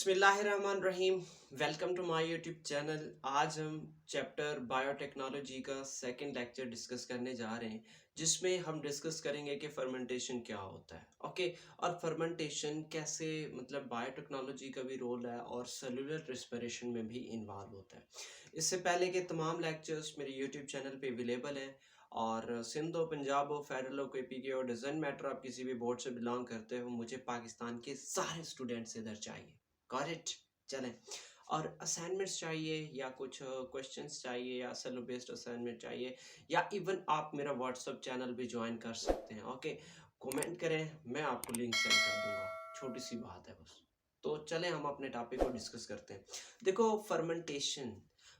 बिस्मिल्लाहिर्रहमानिर्रहीम। Welcome to my YouTube channel. आज हम चैप्टर बायोटेक्नोलॉजी का सेकंड लेक्चर डिस्कस करने जा रहे हैं, जिसमें हम डिस्कस करेंगे कि फर्मेंटेशन क्या होता है। ओके, और फर्मेंटेशन कैसे मतलब बायोटेक्नोलॉजी का भी रोल है और सेलुलर रिस्पिरेशन में भी इन्वॉल्व होता है। इससे पहले के तमाम लेक्चर्स मेरे यूट्यूब चैनल पे अवेलेबल हैं, और सिंध हो, पंजाब हो, फेडरल हो, कोई पीके हो, डजंट मैटर आप किसी भी बोर्ड से बिलोंग करते हो, मुझे पाकिस्तान के सारे स्टूडेंट्स इधर चाहिए। Got it. चलें, और असाइनमेंट्स चाहिए या कुछ क्वेश्चंस चाहिए या सेलो बेस्ड असाइनमेंट चाहिए, या इवन आप मेरा व्हाट्सएप चैनल भी ज्वाइन कर सकते हैं। ओके, कमेंट करें, मैं आपको लिंक सेंड कर दूंगा, छोटी सी बात है बस। तो चलें हम अपने टॉपिक को डिस्कस करते हैं। देखो, फर्मेंटेशन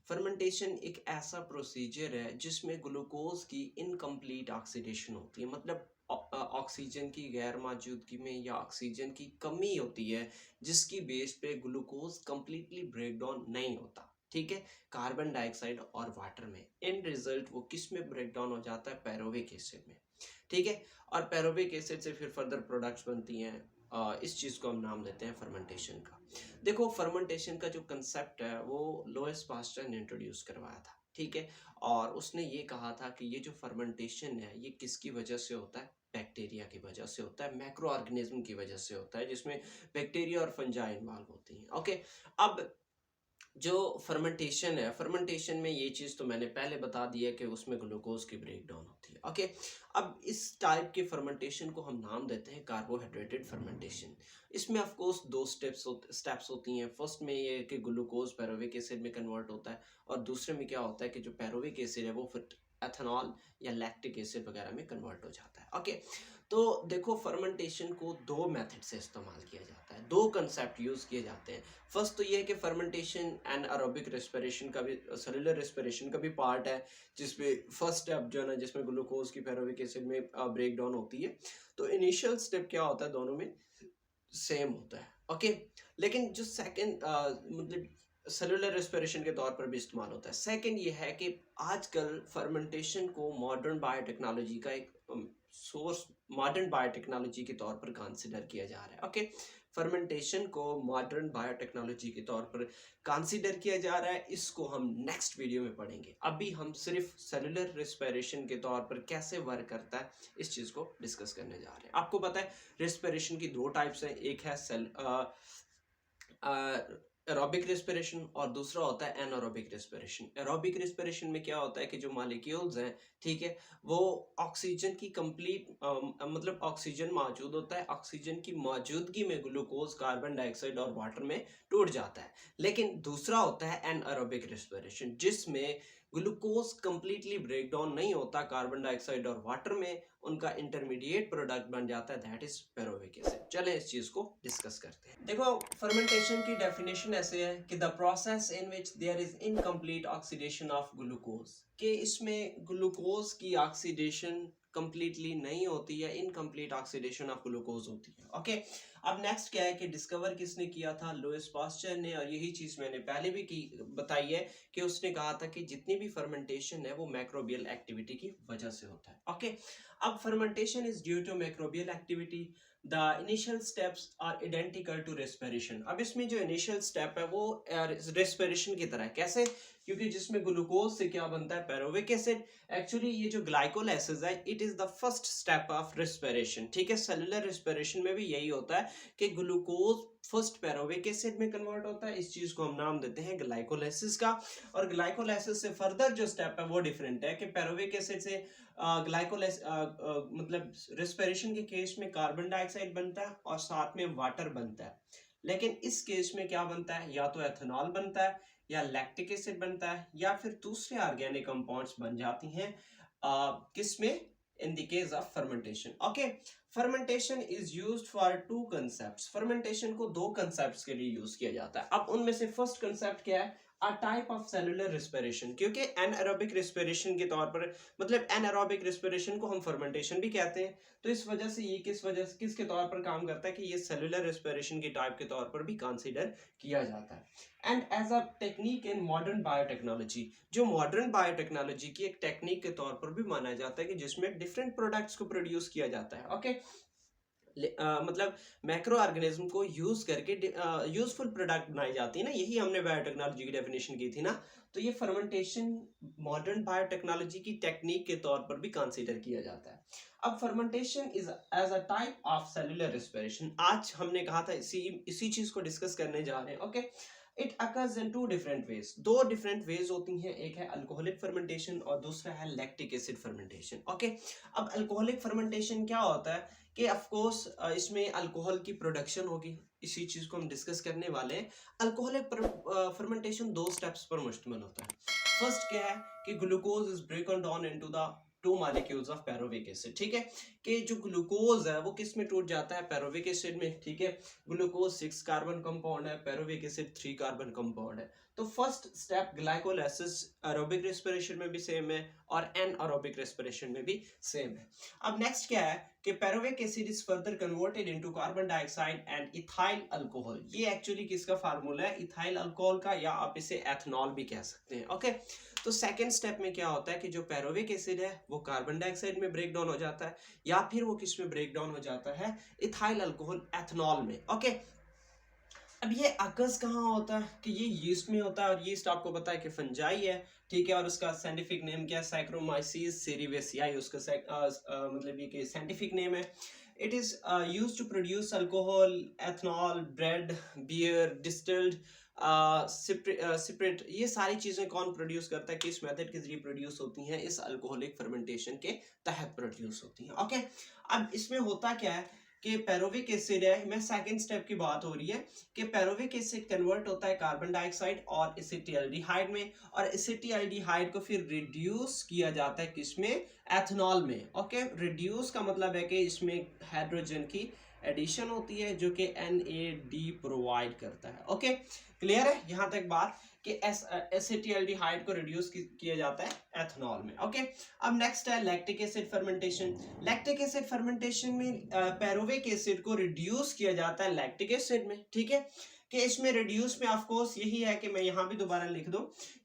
फर्मेंटेशन एक ऐसा प्रोसीजर है जिसमें ग्लूकोज की इनकम्प्लीट ऑक्सीडेशन होती है, मतलब ऑक्सीजन की गैर मौजूदगी में या ऑक्सीजन की कमी होती है, जिसकी बेस पे ग्लूकोज कंप्लीटली ब्रेक डाउन नहीं होता। ठीक है, कार्बन डाइऑक्साइड और वाटर में इन रिजल्ट वो किस में ब्रेक डाउन हो जाता है? पैरोविक एसिड में। ठीक है, और पैरोविक एसिड से फिर फर्दर प्रोडक्ट्स बनती हैं। इस चीज़ को हम नाम देते हैं फर्मेंटेशन का। देखो, फर्मेंटेशन का जो कंसेप्ट है वो लोएस पास्चर ने इंट्रोड्यूस करवाया था। ठीक है, और उसने ये कहा था कि ये जो फर्मेंटेशन है ये किसकी वजह से होता है? बैक्टीरिया की वजह से होता है, मैक्रो ऑर्गेनिज्म की वजह से होता है, जिसमें बैक्टीरिया और फंजाई इन्वॉल्व होती हैं। ओके, अब जो फर्मेंटेशन है, फर्मेंटेशन में ये चीज़ तो मैंने पहले बता दी है कि उसमें ग्लूकोज की ब्रेक डाउन होती है। ओके, अब इस टाइप के फर्मेंटेशन को हम नाम देते हैं कार्बोहाइड्रेटेड फर्मेंटेशन। इसमें ऑफ कोर्स दो स्टेप्स होती हैं। फर्स्ट में ये है कि ग्लूकोज पैरोविक एसिड में कन्वर्ट होता है, और दूसरे में क्या होता है कि जो पैरोविक एसिड है वो फिर एथेनॉल या लैक्टिक एसिड वगैरह में कन्वर्ट हो जाता है। ओके, तो देखो, फर्मेंटेशन को दो मेथड से इस्तेमाल किया जाता है, दो कंसेप्ट यूज़ किए जाते हैं। फर्स्ट तो ये है कि फर्मेंटेशन एनारोबिक रेस्पिरेशन का भी, सेलुलर रेस्पिरेशन का भी पार्ट है, जिसमें फर्स्ट स्टेप जो है ना, जिसमें ग्लूकोज की पैरोविक एसिड में ब्रेक डाउन होती है। तो इनिशियल स्टेप क्या होता है, दोनों में सेम होता है। ओके, लेकिन जो सेकंड मतलब सेलुलर रेस्पिरेशन के तौर पर भी इस्तेमाल होता है। सेकंड ये है कि आजकल फर्मेंटेशन को मॉडर्न बायोटेक्नोलॉजी का एक सोर्स, मॉडर्न बायोटेक्नोलॉजी के तौर पर कंसिडर किया जा रहा है। ओके, फर्मेंटेशन को मॉडर्न बायोटेक्नोलॉजी के तौर पर कंसिडर किया जा रहा है। इसको हम नेक्स्ट वीडियो में पढ़ेंगे। अभी हम सिर्फ सेलुलर रेस्पिरेशन के तौर पर कैसे वर्क करता है इस चीज़ को डिस्कस करने जा रहे हैं। आपको पता है रेस्पिरेशन की दो टाइप्स हैं, एक है एरोबिक रेस्पिरेशन और दूसरा होता है एनारोबिक रेस्पिरेशन। एरोबिक रेस्पिरेशन में क्या होता है कि जो मॉलिक्यूल्स हैं, ठीक है, वो ऑक्सीजन की कंप्लीट मतलब ऑक्सीजन मौजूद होता है, ऑक्सीजन की मौजूदगी में ग्लूकोज, कार्बन डाइऑक्साइड और वाटर में टूट जाता है। लेकिन दूसरा होता है एनारोबिक रेस्पिरेशन, जिसमें ग्लूकोज कंप्लीटली ब्रेक डाउन नहीं होता, कार्बन डाइऑक्साइड और वाटर में उनका इंटरमीडिएट प्रोडक्ट बन जाता है, दैट इज पैरोविक एसिड। चलें इस चीज को डिस्कस करते हैं। देखो, फर्मेंटेशन की डेफिनेशन ऐसे है कि the process in which there is incomplete oxidation of glucose, कि इसमें ग्लूकोज की ऑक्सीडेशन कंप्लीटली नहीं होती है, इनकम्प्लीट ऑक्सीडेशन ऑफ ग्लूकोज होती है। ओके, अब नेक्स्ट क्या है कि डिस्कवर किसने किया था? लुईस पास्चर ने। और यही चीज मैंने पहले भी की बताई है कि उसने कहा था कि जितनी भी फर्मेंटेशन है वो माइक्रोबियल एक्टिविटी की वजह से होता है। ओके, अब fermentation is due to microbial activity. The initial steps are identical to respiration. अब इसमें जो इनिशियल स्टेप है वो रेस्पिरेशन की तरह है। कैसे? क्योंकि जिसमें ग्लूकोज से क्या बनता है? Pyruvic acid. एक्चुअली ये जो ग्लाइकोलाइसिस है, it is the first step of respiration. ठीक है, सेलुलर रेस्पिरेशन में भी यही होता है कि ग्लूकोज फर्स्ट पैरोविक एसिड में कन्वर्ट होता है। इस चीज को हम नाम देते हैं ग्लाइकोलाइसिस का। और ग्लाइकोलाइसिस से फर्दर जो स्टेप है वो डिफरेंट है कि पैरोविक एसिड से ग्लाइकोलाइस मतलब रेस्पिरेशन के केस में कार्बन डाइऑक्साइड बनता है और साथ में वाटर बनता है। लेकिन इस केस में क्या बनता है? या तो एथेनॉल बनता है, या लैक्टिक एसिड बनता है, या फिर दूसरे ऑर्गेनिक कंपाउंड्स बन जाती हैं। किसमें? In the case of fermentation. Okay, fermentation is used for two concepts. Fermentation को दो कंसेप्ट्स के लिए यूज किया जाता है। अब उनमें से फर्स्ट कंसेप्ट क्या है? अ टाइप ऑफ सेलुलर रेस्पिरेशन। क्योंकि एनारोबिक रेस्पिरेशन के तौर पर, मतलब एनारोबिक रेस्पिरेशन को हम फर्मेंटेशन भी कहते हैं, तो इस वजह से ये किसके तौर पर काम करता है कि ये सेलुलर रेस्पिरेशन की टाइप के तौर पर भी कंसीडर किया जाता है। And as a technique in modern biotechnology, जो मॉडर्न बायोटेक्नोलॉजी की एक टेक्निक के तौर पर भी माना जाता है कि जिसमें डिफरेंट प्रोडक्ट्स को प्रोड्यूस किया जाता है। ओके, मतलब मैक्रो ऑर्गेनिज्म को यूज करके यूजफुल प्रोडक्ट बनाई जाती है ना, यही हमने बायोटेक्नोलॉजी की डेफिनेशन की थी ना। तो ये फर्मेंटेशन मॉडर्न बायोटेक्नोलॉजी की टेक्निक के तौर पर भी कंसीडर किया जाता है। अब fermentation is as a type of cellular respiration, आज हमने कहा था इसी इसी चीज को डिस्कस करने जा रहे हैं। Okay, it occurs in two different ways, दो डिफरेंट वेज होती हैं, एक है अल्कोहलिक फर्मेंटेशन और दूसरा है लैक्टिक एसिड फर्मेंटेशन। ओके, अब अल्कोहलिक फर्मेंटेशन क्या होता है कि ऑफ कोर्स इसमें अल्कोहल की प्रोडक्शन होगी, इसी चीज को हम डिस्कस करने वाले हैं। अल्कोहलिक फर्मेंटेशन दो स्टेप्स पर मुश्तमिल होता है। फर्स्ट क्या है कि glucose is broken down into the two molecules of pyruvic acid. ठीक है, कि जो ग्लूकोज है वो किस में टूट जाता है, पैरोविक एसिड में। ठीक है, ग्लूकोज 6 कार्बन कंपाउंड है, पैरोविक एसिड 3 कार्बन कंपाउंड है। तो first step glycolysis aerobic respiration में भी सेम है और एनएरोबिक रेस्पिरेशन में भी सेम है। अब नेक्स्ट क्या है कि pyruvic acid is further converted into carbon dioxide and ethyl alcohol. ये एक्चुअली किसका फार्मूला है, इथाइल अल्कोहल का, या आप इसे एथनॉल भी कह सकते हैं। ओके, तो सेकेंड स्टेप में क्या होता है कि जो पैरोविक एसिड है वो कार्बन डाइऑक्साइड में ब्रेक डाउन हो जाता है, या फिर वो किस में ब्रेक डाउन हो जाता है, इथाइल अल्कोहल एथनॉल में। ओके, अब ये अकस कहाँ होता है कि ये यीस्ट में होता है, और यीस्ट आपको पता है कि फंजाई है। ठीक है, और उसका साइंटिफिक नेम क्या है, सैक्रोमाइसीस सेरिवेसियाई उसका मतलब ये कि साइंटिफिक नेम है। It is used to produce alcohol, ethanol, bread, beer, distilled spirit. ये सारी चीजें कौन प्रोड्यूस करता है, किस मेथड के जरिए प्रोड्यूस होती हैं, इस अल्कोहलिक फर्मेंटेशन के तहत प्रोड्यूस होती हैं। ओके, अब इसमें होता क्या है कि पैरोविक एसिड है, मैं सेकंड स्टेप की बात हो रही है कि पैरोविक एसिड कन्वर्ट होता है कार्बन डाइऑक्साइड और एसिटिल्डिहाइड में, और एसिटिल्डिहाइड को फिर रिड्यूस किया जाता है किसमें, एथनॉल में। ओके, रिड्यूस का मतलब है कि इसमें हाइड्रोजन की एडिशन होती है जो कि NAD प्रोवाइड करता है। ओके, क्लियर है यहाँ तक बात कि एसिटिल्डिहाइड को रिड्यूस किया जाता है एथनॉल में। ओके, अब नेक्स्ट है lactic acid fermentation. Lactic acid fermentation में पैरोविक एसिड को रिड्यूस किया जाता है लैक्टिक एसिड में। ठीक है, कि इसमें रिड्यूस में ऑफ कोर्स यही है कि मैं यहाँ भी दोबारा लिख दूं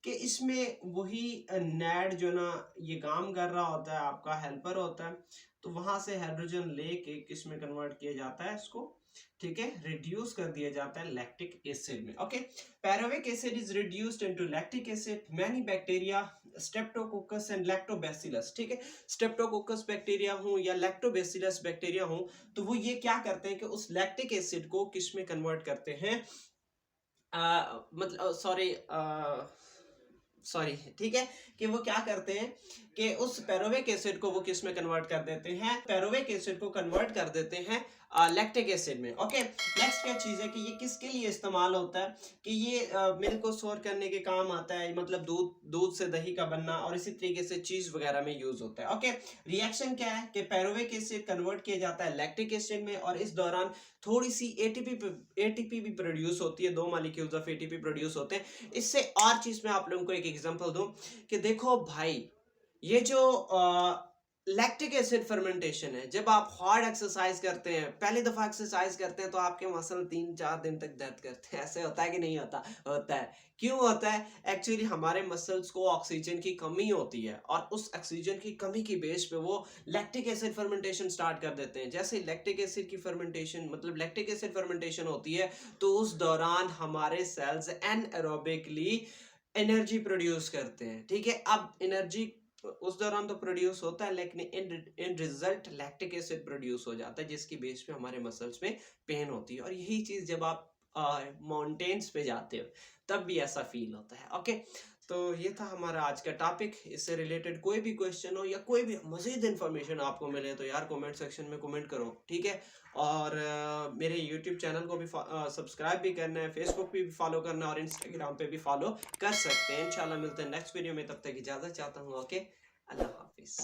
कि इसमें वही नैड जो ना ये काम कर रहा होता है, आपका हेल्पर होता है, तो वहां से हाइड्रोजन लेके किस में कन्वर्ट किया जाता है इसको। ठीक है, रिड्यूस कर दिया जाता है लैक्टिक एसिड में। Okay, pyruvic acid is reduced into lactic acid, many bacteria, streptococcus and lactobacillus. ठीक है, स्ट्रेप्टोकोकस बैक्टीरिया हो या लैक्टोबैसिलस बैक्टीरिया हो, तो वो ये क्या करते हैं कि उस लैक्टिक एसिड को किस में कन्वर्ट करते हैं, मतलब सॉरी ठीक है, कि वो क्या करते हैं कि उस पैरोविक एसिड को वो किस में कन्वर्ट कर देते हैं, पैरोविक एसिड को कन्वर्ट कर देते हैं लैक्टिक एसिड में। ओके, नेक्स्ट क्या चीज है कि ये किसके लिए इस्तेमाल होता है कि ये मिल्क को स्टोर करने के काम आता है, मतलब दूध से दही का बनना, और इसी तरीके से चीज वगैरह में यूज होता है। ओके, रिएक्शन क्या है कि पैरोविक एसिड कन्वर्ट किया जाता है लैक्टिक एसिड में, और इस दौरान थोड़ी सी एटीपी भी प्रोड्यूस होती है, 2 मॉलिक्यूल्स ऑफ एटीपी प्रोड्यूस होते हैं। इससे और चीज में आप लोगों को एक एग्जांपल दूं कि देखो भाई, ये जो लैक्टिक एसिड फर्मेंटेशन है, जब आप हार्ड एक्सरसाइज करते हैं, पहली दफा एक्सरसाइज करते हैं, तो आपके मसल 3-4 दिन तक दर्द करते हैं। ऐसे होता है कि नहीं होता, होता है। क्यों होता है, एक्चुअली हमारे मसल्स को ऑक्सीजन की कमी होती है, और उस ऑक्सीजन की कमी की बेस पे वो लैक्टिक एसिड फर्मेंटेशन स्टार्ट कर देते हैं। जैसे लैक्टिक एसिड की फर्मेंटेशन, मतलब लैक्टिक एसिड फर्मेंटेशन होती है, तो उस दौरान हमारे सेल्स एनएरोबिकली एनर्जी प्रोड्यूस करते हैं। ठीक है, अब एनर्जी उस दौरान तो प्रोड्यूस होता है, लेकिन इन रिजल्ट लैक्टिक एसिड प्रोड्यूस हो जाता है, जिसकी बेस पे हमारे मसल्स में पेन होती है। और यही चीज जब आप माउंटेन्स पे जाते हो तब भी ऐसा फील होता है। ओके, तो ये था हमारा आज का टॉपिक। इससे रिलेटेड कोई भी क्वेश्चन हो या कोई भी मजीद इन्फॉर्मेशन आपको मिले तो यार कमेंट सेक्शन में कमेंट करो। ठीक है, और मेरे यूट्यूब चैनल को भी सब्सक्राइब भी करना है, फेसबुक पे भी फॉलो करना है, और इंस्टाग्राम पे भी फॉलो कर सकते हैं। इंशाल्लाह मिलते हैं नेक्स्ट वीडियो में, तब तक इजाजत चाहता हूँ। ओके, अल्लाह हाफिज।